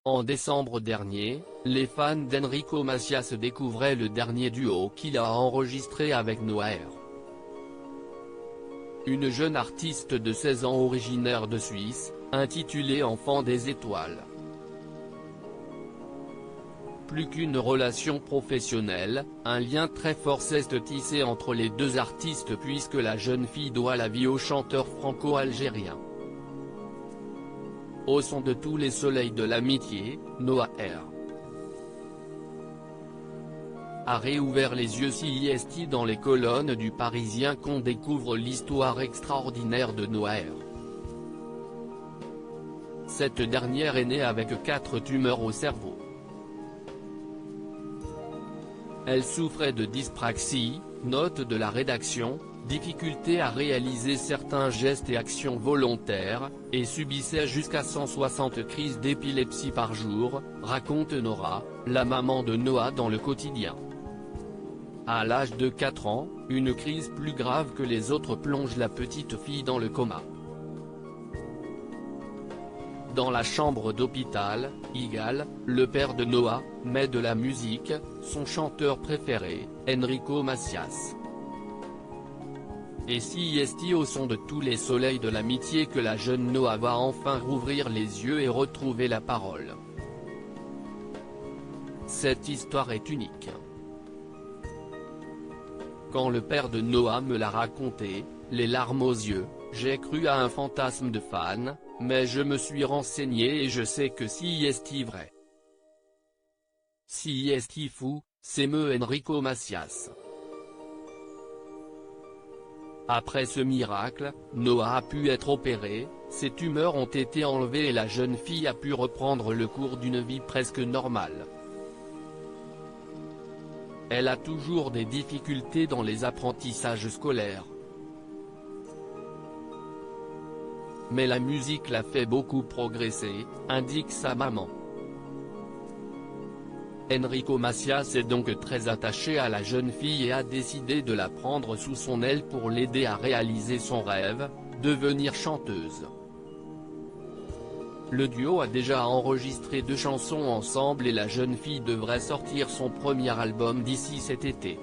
En décembre dernier, les fans d'Enrico Macias découvraient le dernier duo qu'il a enregistré avec Noah. Une jeune artiste de 16 ans originaire de Suisse, intitulée Enfant des étoiles. Plus qu'une relation professionnelle, un lien très fort s'est tissé entre les deux artistes puisque la jeune fille doit la vie au chanteur franco-algérien. Au son de tous les soleils de l'amitié, Noah a réouvert les yeux CIST dans les colonnes du Parisien qu'on découvre l'histoire extraordinaire de Noah. Cette dernière est née avec 4 tumeurs au cerveau. Elle souffrait de dyspraxie, note de la rédaction, difficulté à réaliser certains gestes et actions volontaires, et subissait jusqu'à 160 crises d'épilepsie par jour, raconte Nora, la maman de Noah dans le quotidien. À l'âge de 4 ans, une crise plus grave que les autres plonge la petite fille dans le coma. Dans la chambre d'hôpital, Igal, le père de Noah, met de la musique, son chanteur préféré, Enrico Macias. Et CIST au son de tous les soleils de l'amitié que la jeune Noah va enfin rouvrir les yeux et retrouver la parole. Cette histoire est unique. Quand le père de Noah me l'a raconté, les larmes aux yeux, j'ai cru à un fantasme de fan, mais je me suis renseigné et je sais que CIST vrai. CIST fou, s'émeut Enrico Macias. Après ce miracle, Noah a pu être opéré, ses tumeurs ont été enlevées et la jeune fille a pu reprendre le cours d'une vie presque normale. Elle a toujours des difficultés dans les apprentissages scolaires. Mais la musique l'a fait beaucoup progresser, indique sa maman. Enrico Macias est donc très attaché à la jeune fille et a décidé de la prendre sous son aile pour l'aider à réaliser son rêve, devenir chanteuse. Le duo a déjà enregistré 2 chansons ensemble et la jeune fille devrait sortir son premier album d'ici cet été.